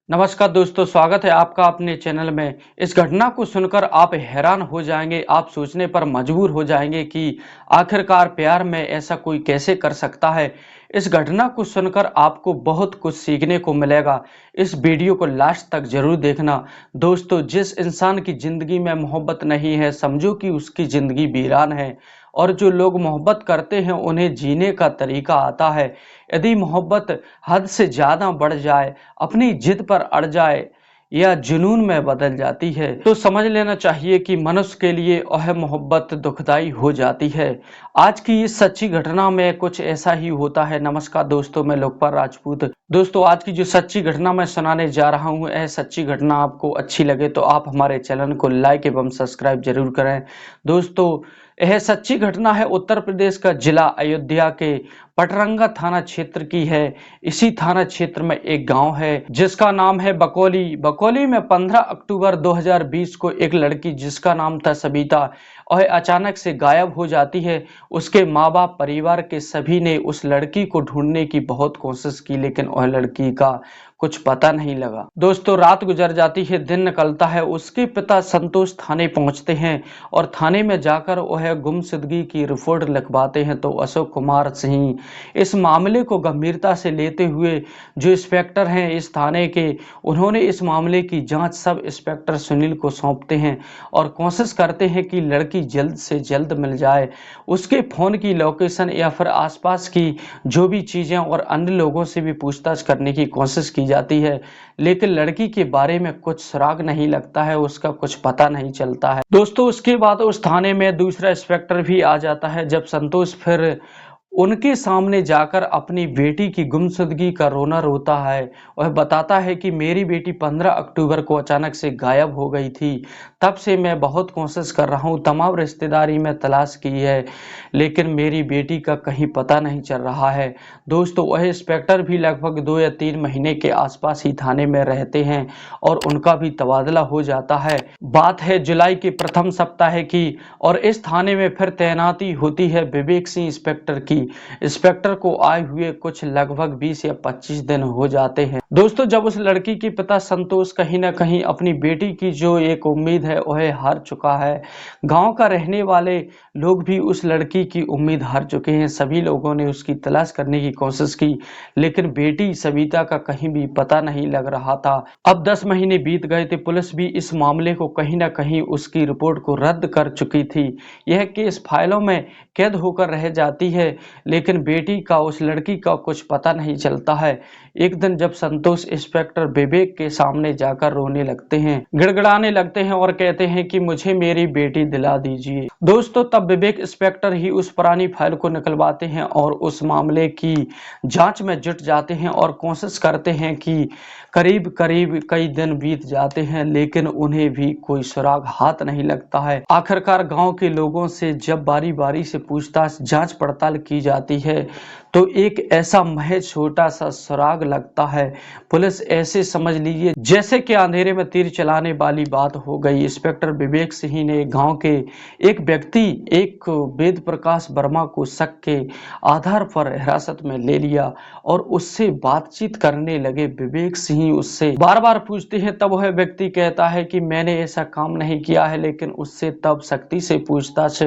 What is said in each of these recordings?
नमस्कार दोस्तों, स्वागत है आपका अपने चैनल में। इस घटना को सुनकर आप हैरान हो जाएंगे, आप सोचने पर मजबूर हो जाएंगे कि आखिरकार प्यार में ऐसा कोई कैसे कर सकता है। इस घटना को सुनकर आपको बहुत कुछ सीखने को मिलेगा। इस वीडियो को लास्ट तक जरूर देखना। दोस्तों, जिस इंसान की जिंदगी में मोहब्बत नहीं है, समझो कि उसकी जिंदगी वीरान है। और जो लोग मोहब्बत करते हैं उन्हें जीने का तरीका आता है। यदि मोहब्बत हद से ज़्यादा बढ़ जाए, अपनी जिद पर अड़ जाए या जुनून में बदल जाती है, तो समझ लेना चाहिए कि मनुष्य के लिए वह मोहब्बत दुखदाई हो जाती है। आज की इस सच्ची घटना में कुछ ऐसा ही होता है। नमस्कार दोस्तों, मैं लोकपाल राजपूत। दोस्तों, आज की जो सच्ची घटना मैं सुनाने जा रहा हूँ, यह सच्ची घटना आपको अच्छी लगे तो आप हमारे चैनल को लाइक एवं सब्सक्राइब जरूर करें। दोस्तों, यह सच्ची घटना है उत्तर प्रदेश का जिला अयोध्या के पटरंगा थाना क्षेत्र की है। इसी थाना क्षेत्र में एक गांव है जिसका नाम है बकौली। बकौली में 15 अक्टूबर 2020 को एक लड़की जिसका नाम था सबिता, वह अचानक से गायब हो जाती है। उसके माँ बाप, परिवार के सभी ने उस लड़की को ढूंढने की बहुत कोशिश की, लेकिन वह लड़की का कुछ पता नहीं लगा। दोस्तों, रात गुजर जाती है, दिन निकलता है। उसके पिता संतोष थाने पहुंचते हैं और थाने में जाकर वह गुमशुदगी की रिपोर्ट लिखवाते हैं। तो अशोक कुमार सिंह इस मामले को गंभीरता से लेते हुए, जो इंस्पेक्टर हैं इस थाने के, उन्होंने इस मामले की जांच सब इंस्पेक्टर सुनील को सौंपते हैं और कोशिश करते हैं कि लड़की जल्द से जल्द मिल जाए। उसके फोन की लोकेशन या फिर आसपास की जो भी चीजें और अन्य लोगों से भी पूछताछ करने की कोशिश की जाती है, लेकिन लड़की के बारे में कुछ सुराग नहीं लगता है, उसका कुछ पता नहीं चलता है। दोस्तों, उसके बाद उस थाने में दूसरा इंस्पेक्टर भी आ जाता है। जब संतोष फिर उनके सामने जाकर अपनी बेटी की गुमशुदगी का रोना रोता है, वह बताता है कि मेरी बेटी 15 अक्टूबर को अचानक से गायब हो गई थी। तब से मैं बहुत कोशिश कर रहा हूँ, तमाम रिश्तेदारी में तलाश की है, लेकिन मेरी बेटी का कहीं पता नहीं चल रहा है। दोस्तों, वह इंस्पेक्टर भी लगभग 2 या 3 महीने के आसपास ही थाने में रहते हैं और उनका भी तबादला हो जाता है। बात है जुलाई के प्रथम सप्ताह की और इस थाने में फिर तैनाती होती है विवेक सिंह इंस्पेक्टर की। इंस्पेक्टर को आए हुए कुछ लगभग 20 या 25 दिन हो जाते हैं। दोस्तों, जब उस लड़की के पिता संतोष कहीं ना कहीं अपनी बेटी की जो एक उम्मीद है वह हार चुका है। गांव का रहने वाले लोग भी उस लड़की की उम्मीद हार चुके हैं। सभी लोगों ने उसकी तलाश करने की कोशिश की, लेकिन बेटी सविता का कहीं भी पता नहीं लग रहा था। अब 10 महीने बीत गए थे। पुलिस भी इस मामले को कहीं ना कहीं उसकी रिपोर्ट को रद्द कर चुकी थी। यह केस फाइलों में कैद होकर रह जाती है, लेकिन बेटी का, उस लड़की का कुछ पता नहीं चलता है। एक दिन जब संतोष इंस्पेक्टर विवेक के सामने जाकर रोने लगते हैं, गिड़गिड़ाने लगते हैं और कहते हैं कि मुझे मेरी बेटी दिला दीजिए। दोस्तों, तब विवेक इंस्पेक्टर ही उस पुरानी फाइल को निकलवाते हैं और उस मामले की जांच में जुट जाते हैं और कोशिश करते हैं कि करीब करीब कई दिन बीत जाते हैं, लेकिन उन्हें भी कोई सुराग हाथ नहीं लगता है। आखिरकार गांव के लोगों से जब बारी बारी से पूछताछ, जांच पड़ताल की जाती है, तो एक ऐसा महज छोटा सा सुराग लगता है। पुलिस ऐसे समझ लीजिए जैसे कि अंधेरे में तीर चलाने वाली बात हो गई। इंस्पेक्टर विवेक सिंह ने गांव के एक व्यक्ति, एक वेद प्रकाश वर्मा को शक के आधार पर हिरासत में ले लिया और उससे बातचीत करने लगे। विवेक सिंह उससे बार बार पूछते हैं, तब वह व्यक्ति कहता है कि मैंने ऐसा काम नहीं किया है, लेकिन उससे तब सख्ती से पूछताछ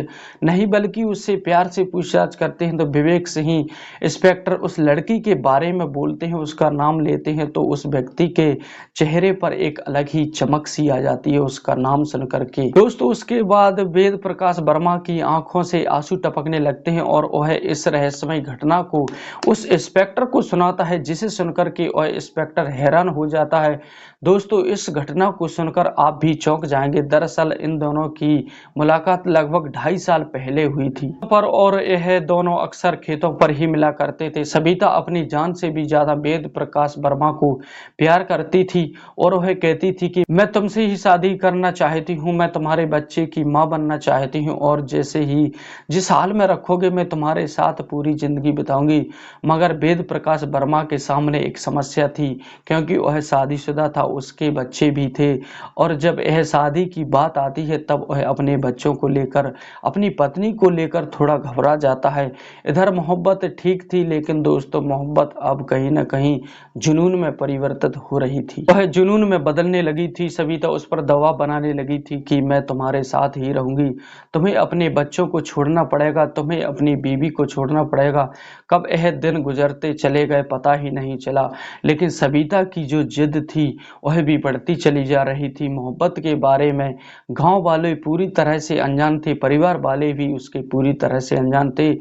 नहीं बल्कि उससे प्यार से पूछताछ करते हैं। तो विवेक सिंह इंस्पेक्टर उस लड़की के बारे में बोलते हैं, उसका नाम लेते हैं, तो उस व्यक्ति के चेहरे पर एक अलग ही चमक सी आ जाती है उसका नाम सुनकर के। दोस्तों, उसके बाद वेद प्रकाश वर्मा की आंखों से आंसू टपकने लगते हैं और वह इस रहस्यमय घटना को उस इंस्पेक्टर को सुनाता है, जिसे सुनकर के वह इंस्पेक्टर हैरान हो जाता है। दोस्तों, इस घटना को सुनकर आप भी चौंक जाएंगे। दरअसल इन दोनों की मुलाकात लगभग 2.5 साल पहले हुई थी और यह दोनों अक्सर खेतों पर ही मिला करते थे। सबिता अपनी जान से भी ज्यादा वेद प्रकाश वर्मा को प्यार करती थी और वह कहती थी कि मैं तुमसे ही शादी करना चाहती हूँ, मैं तुम्हारे बच्चे की माँ बनना चाहती हूँ और जैसे ही जिस हाल में रखोगे मैं तुम्हारे साथ पूरी जिंदगी बिताऊंगी। मगर वेद प्रकाश वर्मा के सामने एक समस्या थी, क्योंकि वह शादीशुदा था, उसके बच्चे भी थे और जब यह शादी की बात आती है तब वह अपने बच्चों को लेकर, अपनी पत्नी को लेकर थोड़ा घबरा जाता है। इधर मोहब्बत ठीक ठीक थी, लेकिन दोस्तों मोहब्बत अब कहीं न कहीं जुनून में परिवर्तित हो रही थी। वह जुनून में बदलने लगी थी। सविता उस पर दबाव बनाने लगी थी कि मैं तुम्हारे साथ ही रहूँगी, तुम्हें अपने बच्चों को छोड़ना पड़ेगा, तुम्हें अपनी बीवी को छोड़ना पड़ेगा। कब यह दिन गुजरते चले गए पता ही नहीं चला, लेकिन सविता की जो जिद थी वह भी बढ़ती चली जा रही थी। मोहब्बत के बारे में गाँव वाले पूरी तरह से अनजान थे, परिवार वाले भी उसके पूरी तरह से अनजान थे।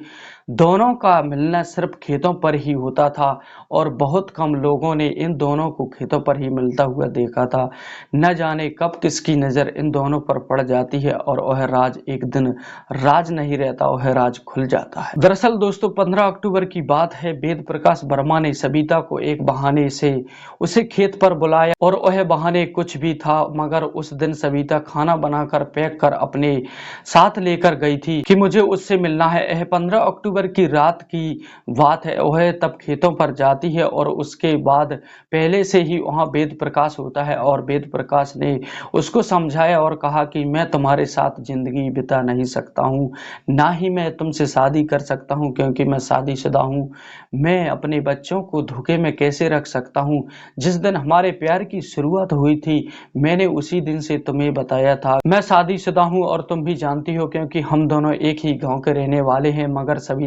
दोनों का मिलना सिर्फ खेतों पर ही होता था और बहुत कम लोगों ने इन दोनों को खेतों पर ही मिलता हुआ देखा था। न जाने कब किसकी नज़र इन दोनों पर पड़ जाती है और वह राज एक दिन राज नहीं रहता, वह राज खुल जाता है। दरअसल दोस्तों 15 अक्टूबर की बात है। वेद प्रकाश वर्मा ने सविता को एक बहाने से उसे खेत पर बुलाया और वह बहाने कुछ भी था, मगर उस दिन सविता खाना बनाकर पैक कर अपने साथ लेकर गई थी कि मुझे उससे मिलना है। यह 15 अक्टूबर की रात की बात है। वह तब खेतों पर जाती है और उसके बाद पहले से ही वहाँ वेद प्रकाश होता है और वेद प्रकाश ने उसको समझाया और कहा कि मैं तुम्हारे साथ जिंदगी बिता नहीं सकता हूँ, ना ही मैं तुमसे शादी कर सकता हूँ क्योंकि मैं शादीशुदा हूँ। मैं अपने बच्चों को धोखे में कैसे रख सकता हूँ। जिस दिन हमारे प्यार की शुरुआत हुई थी मैंने उसी दिन से तुम्हें बताया था मैं शादीशुदा हूँ और तुम भी जानती हो क्योंकि हम दोनों एक ही गांव के रहने वाले हैं। मगर सविता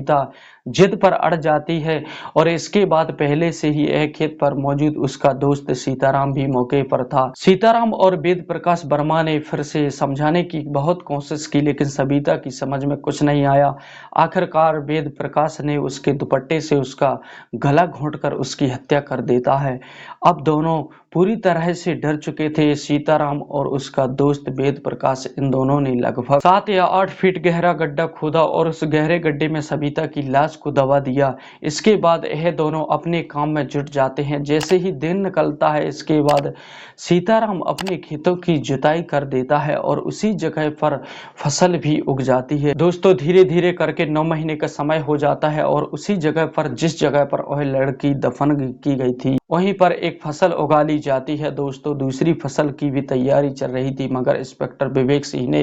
जिद पर अड़ जाती है और इसके बाद पहले से ही यह खेत पर मौजूद उसका दोस्त सीताराम भी मौके पर था। सीताराम और वेद प्रकाश वर्मा ने फिर से समझाने की बहुत कोशिश की, लेकिन सविता की समझ में कुछ नहीं आया। आखिरकार वेद प्रकाश ने उसके दुपट्टे से उसका गला घोंटकर उसकी हत्या कर देता है। अब दोनों पूरी तरह से डर चुके थे। सीताराम और उसका दोस्त वेद प्रकाश इन दोनों ने लगभग 7 या 8 फीट गहरा गड्ढा खोदा और उस गहरे गड्ढे में सविता की लाश को दबा दिया। इसके बाद यह दोनों अपने काम में जुट जाते हैं। जैसे ही दिन निकलता है इसके बाद सीताराम अपने खेतों की जुताई कर देता है और उसी जगह पर फसल भी उग जाती है। दोस्तों धीरे धीरे करके 9 महीने का समय हो जाता है और उसी जगह पर जिस जगह पर वह लड़की दफन की गई थी वहीं पर एक फसल उगा ली जाती है। दोस्तों दूसरी फसल की भी तैयारी चल रही थी, मगर इंस्पेक्टर विवेक सिंह ने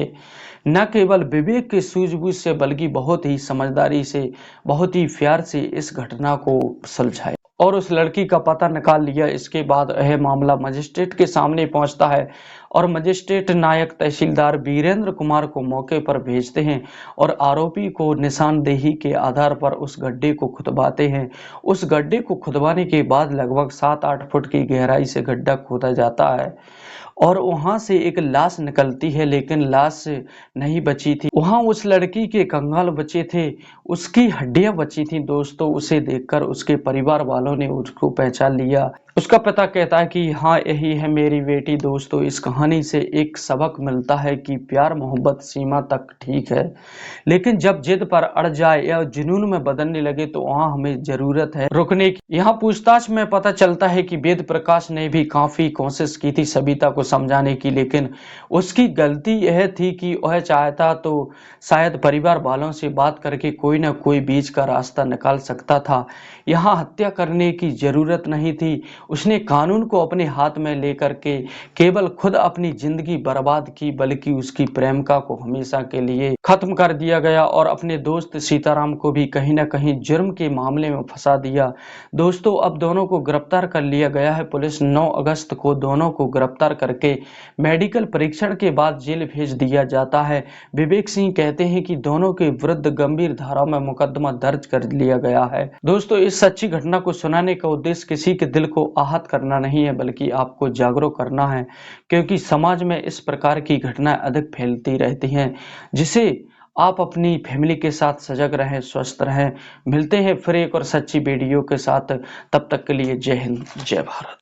न केवल विवेक की सूझबूझ से बल्कि बहुत ही समझदारी से, बहुत ही प्यार से इस घटना को सुलझाया और उस लड़की का पता निकाल लिया। इसके बाद यह मामला मजिस्ट्रेट के सामने पहुंचता है और मजिस्ट्रेट नायक तहसीलदार वीरेंद्र कुमार को मौके पर भेजते हैं और आरोपी को निशानदेही के आधार पर उस गड्ढे को खुदवाते हैं। उस गड्ढे को खुदवाने के बाद लगभग 7-8 फुट की गहराई से गड्ढा खोदा जाता है और वहां से एक लाश निकलती है, लेकिन लाश नहीं बची थी। वहां उस लड़की के कंगाल बचे थे, उसकी हड्डियां बची थी। दोस्तों उसे देखकर उसके परिवार वालों ने उसको पहचान लिया। उसका पिता कहता है कि हाँ यही है मेरी बेटी। दोस्तों इस कहानी से एक सबक मिलता है कि प्यार मोहब्बत सीमा तक ठीक है, लेकिन जब जिद पर अड़ जाए या जुनून में बदलने लगे तो वहाँ हमें जरूरत है रुकने की। यहाँ पूछताछ में पता चलता है कि वेद प्रकाश ने भी काफी कोशिश की थी सविता को समझाने की, लेकिन उसकी गलती यह थी कि वह चाहता तो शायद परिवार वालों से बात करके कोई ना कोई बीच का रास्ता निकाल सकता था। यहाँ हत्या करने की जरूरत नहीं थी। उसने कानून को अपने हाथ में लेकर के केवल खुद अपनी जिंदगी बर्बाद की, बल्कि उसकी प्रेमिका को हमेशा के लिए खत्म कर दिया गया और अपने दोस्त सीताराम को भी कहीं ना कहीं जुर्म के मामले में फंसा दिया। दोस्तों अब दोनों को गिरफ्तार कर लिया गया है। पुलिस 9 अगस्त को दोनों को गिरफ्तार करके मेडिकल परीक्षण के बाद जेल भेज दिया जाता है। विवेक सिंह कहते हैं कि दोनों के विरुद्ध गंभीर धाराओं में मुकदमा दर्ज कर लिया गया है। दोस्तों इस सच्ची घटना को सुनाने का उद्देश्य किसी के दिल को आहत करना नहीं है, बल्कि आपको जागरूक करना है, क्योंकि समाज में इस प्रकार की घटनाएं अधिक फैलती रहती हैं, जिसे आप अपनी फैमिली के साथ सजग रहें, स्वस्थ रहें। मिलते हैं फिर एक और सच्ची वीडियो के साथ, तब तक के लिए जय हिंद जय भारत।